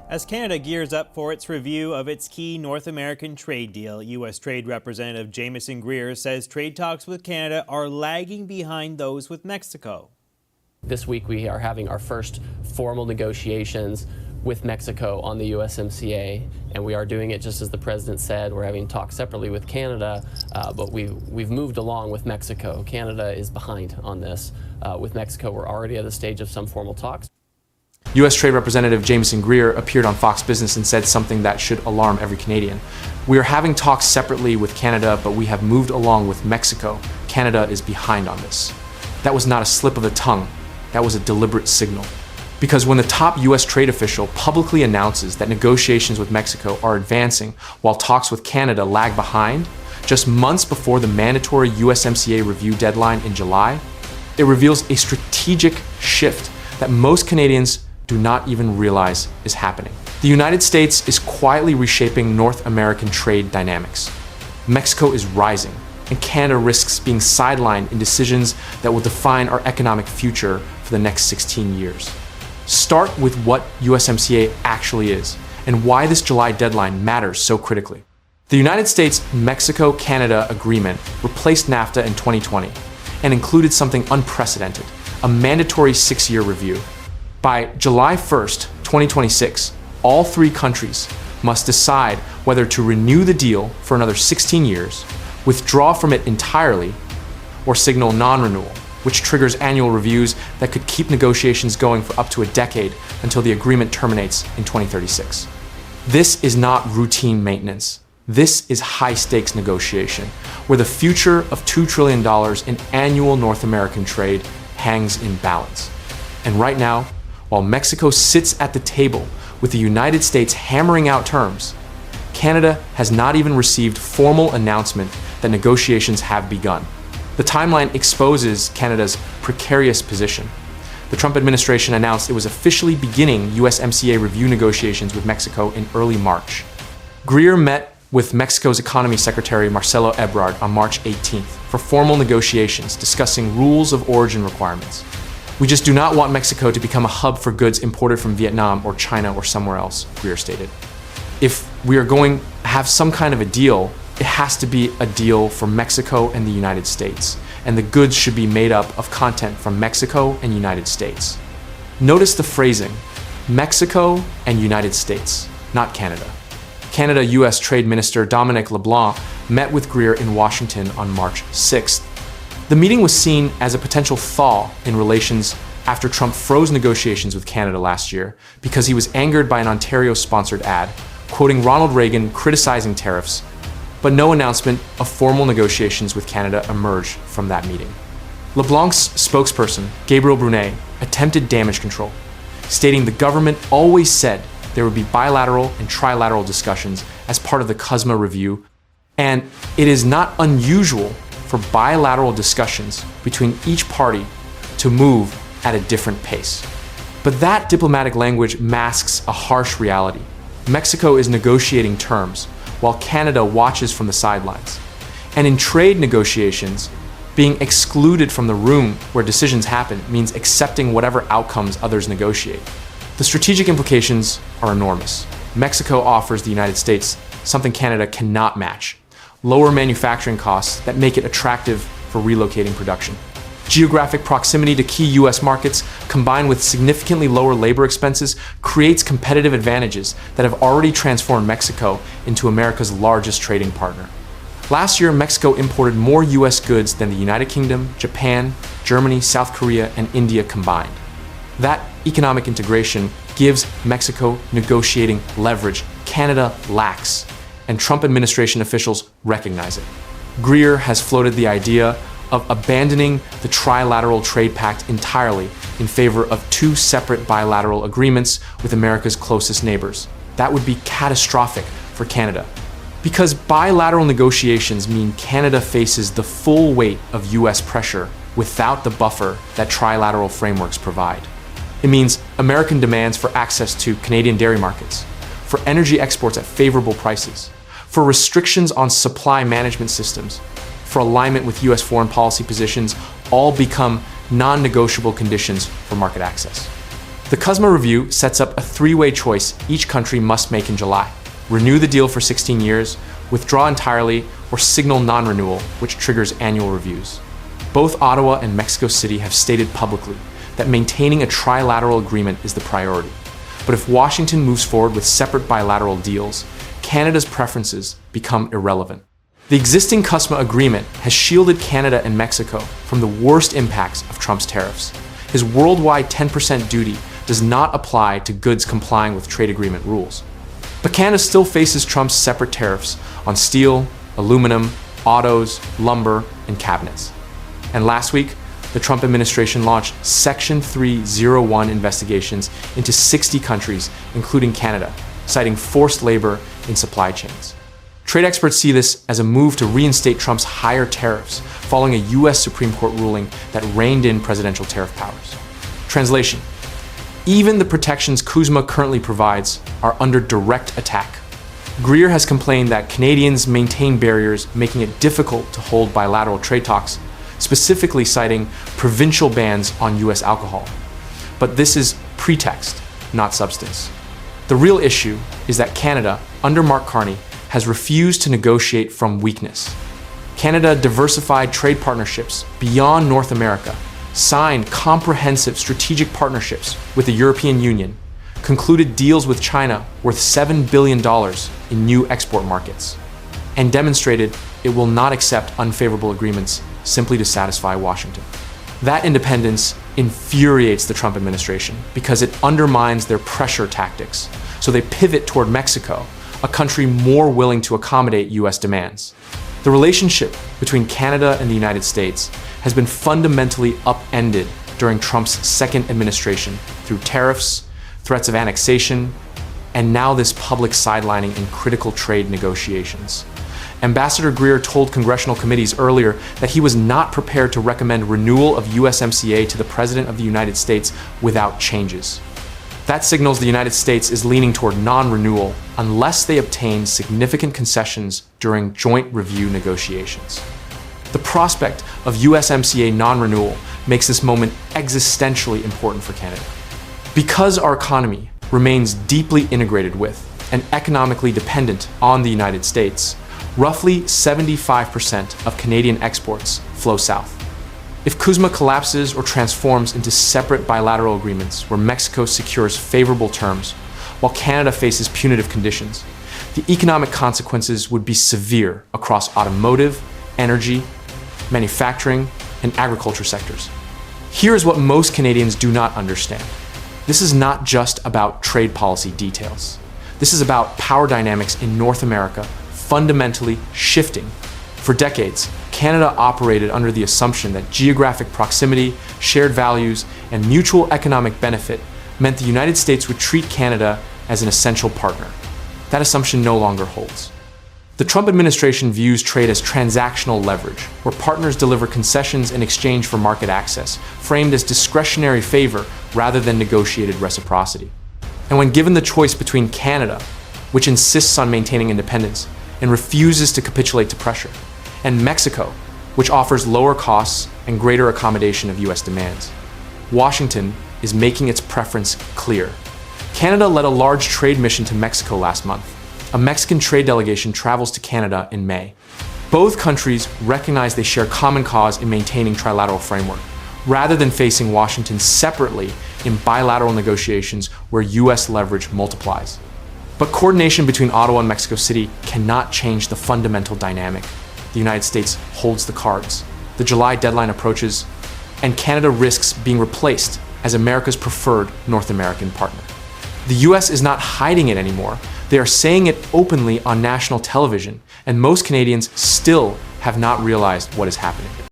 As Canada gears up for its review of its key North American trade deal, U.S. Trade Representative Jamieson Greer says trade talks with Canada are lagging behind those with Mexico. This week we are having our first formal negotiations with Mexico on the USMCA, and we are doing it just as the President said. We're having talks separately with Canada, but we've moved along with Mexico. Canada is behind on this. With Mexico, we're already at the stage of some formal talks. U.S. Trade Representative Jamieson Greer appeared on Fox Business and said something that should alarm every Canadian. We are having talks separately with Canada, but we have moved along with Mexico. Canada is behind on this. That was not a slip of the tongue. That was a deliberate signal. Because when the top U.S. trade official publicly announces that negotiations with Mexico are advancing while talks with Canada lag behind, just months before the mandatory USMCA review deadline in July, it reveals a strategic shift that most Canadians do not even realize is happening. The United States is quietly reshaping North American trade dynamics. Mexico is rising, and Canada risks being sidelined in decisions that will define our economic future for the next 16 years. Start with what USMCA actually is, and why this July deadline matters so critically. The United States-Mexico-Canada agreement replaced NAFTA in 2020 and included something unprecedented, a mandatory 6-year review. By July 1st, 2026, all three countries must decide whether to renew the deal for another 16 years, withdraw from it entirely, or signal non-renewal, which triggers annual reviews that could keep negotiations going for up to a decade until the agreement terminates in 2036. This is not routine maintenance. This is high-stakes negotiation, where the future of $2 trillion in annual North American trade hangs in balance. And right now, while Mexico sits at the table with the United States hammering out terms, Canada has not even received formal announcement that negotiations have begun. The timeline exposes Canada's precarious position. The Trump administration announced it was officially beginning USMCA review negotiations with Mexico in early March. Greer met with Mexico's Economy Secretary Marcelo Ebrard on March 18th for formal negotiations discussing rules of origin requirements. We just do not want Mexico to become a hub for goods imported from Vietnam or China or somewhere else, Greer stated. If we are going to have some kind of a deal, it has to be a deal for Mexico and the United States, and the goods should be made up of content from Mexico and United States. Notice the phrasing, Mexico and United States, not Canada. Canada-U.S. Trade Minister Dominic LeBlanc met with Greer in Washington on March 6th. The meeting was seen as a potential thaw in relations after Trump froze negotiations with Canada last year because he was angered by an Ontario-sponsored ad quoting Ronald Reagan criticizing tariffs, but no announcement of formal negotiations with Canada emerged from that meeting. LeBlanc's spokesperson, Gabriel Brunet, attempted damage control, stating the government always said there would be bilateral and trilateral discussions as part of the CUSMA review, and it is not unusual for bilateral discussions between each party to move at a different pace. But that diplomatic language masks a harsh reality. Mexico is negotiating terms, while Canada watches from the sidelines. And in trade negotiations, being excluded from the room where decisions happen means accepting whatever outcomes others negotiate. The strategic implications are enormous. Mexico offers the United States something Canada cannot match: lower manufacturing costs that make it attractive for relocating production. Geographic proximity to key U.S. markets, combined with significantly lower labor expenses, creates competitive advantages that have already transformed Mexico into America's largest trading partner. Last year, Mexico imported more U.S. goods than the United Kingdom, Japan, Germany, South Korea, and India combined. That economic integration gives Mexico negotiating leverage Canada lacks, and Trump administration officials recognize it. Greer has floated the idea of abandoning the trilateral trade pact entirely in favor of 2 separate bilateral agreements with America's closest neighbors. That would be catastrophic for Canada, because bilateral negotiations mean Canada faces the full weight of US pressure without the buffer that trilateral frameworks provide. It means American demands for access to Canadian dairy markets, for energy exports at favorable prices, for restrictions on supply management systems, for alignment with US foreign policy positions, all become non-negotiable conditions for market access. The CUSMA review sets up a three-way choice each country must make in July: renew the deal for 16 years, withdraw entirely, or signal non-renewal, which triggers annual reviews. Both Ottawa and Mexico City have stated publicly that maintaining a trilateral agreement is the priority. But if Washington moves forward with separate bilateral deals, Canada's preferences become irrelevant. The existing CUSMA agreement has shielded Canada and Mexico from the worst impacts of Trump's tariffs. His worldwide 10% duty does not apply to goods complying with trade agreement rules. But Canada still faces Trump's separate tariffs on steel, aluminum, autos, lumber, and cabinets. And last week, the Trump administration launched Section 301 investigations into 60 countries, including Canada, citing forced labor in supply chains. Trade experts see this as a move to reinstate Trump's higher tariffs following a U.S. Supreme Court ruling that reined in presidential tariff powers. Translation: even the protections CUSMA currently provides are under direct attack. Greer has complained that Canadians maintain barriers, making it difficult to hold bilateral trade talks, specifically citing provincial bans on U.S. alcohol. But this is pretext, not substance. The real issue is that Canada, under Mark Carney, has refused to negotiate from weakness. Canada diversified trade partnerships beyond North America, signed comprehensive strategic partnerships with the European Union, concluded deals with China worth $7 billion in new export markets, and demonstrated it will not accept unfavorable agreements simply to satisfy Washington. That independence infuriates the Trump administration because it undermines their pressure tactics, so they pivot toward Mexico, a country more willing to accommodate U.S. demands. The relationship between Canada and the United States has been fundamentally upended during Trump's second administration through tariffs, threats of annexation, and now this public sidelining in critical trade negotiations. Ambassador Greer told congressional committees earlier that he was not prepared to recommend renewal of USMCA to the President of the United States without changes. That signals the United States is leaning toward non-renewal unless they obtain significant concessions during joint review negotiations. The prospect of USMCA non-renewal makes this moment existentially important for Canada. Because our economy remains deeply integrated with and economically dependent on the United States, roughly 75% of Canadian exports flow south. If CUSMA collapses or transforms into separate bilateral agreements where Mexico secures favorable terms while Canada faces punitive conditions, the economic consequences would be severe across automotive, energy, manufacturing, and agriculture sectors. Here is what most Canadians do not understand. This is not just about trade policy details. This is about power dynamics in North America fundamentally shifting. For decades, Canada operated under the assumption that geographic proximity, shared values, and mutual economic benefit meant the United States would treat Canada as an essential partner. That assumption no longer holds. The Trump administration views trade as transactional leverage, where partners deliver concessions in exchange for market access, framed as discretionary favor rather than negotiated reciprocity. And when given the choice between Canada, which insists on maintaining independence and refuses to capitulate to pressure, and Mexico, which offers lower costs and greater accommodation of U.S. demands, Washington is making its preference clear. Canada led a large trade mission to Mexico last month. A Mexican trade delegation travels to Canada in May. Both countries recognize they share common cause in maintaining trilateral framework, rather than facing Washington separately in bilateral negotiations where U.S. leverage multiplies. But coordination between Ottawa and Mexico City cannot change the fundamental dynamic. The United States holds the cards. The July deadline approaches, and Canada risks being replaced as America's preferred North American partner. The U.S. is not hiding it anymore. They are saying it openly on national television, and most Canadians still have not realized what is happening.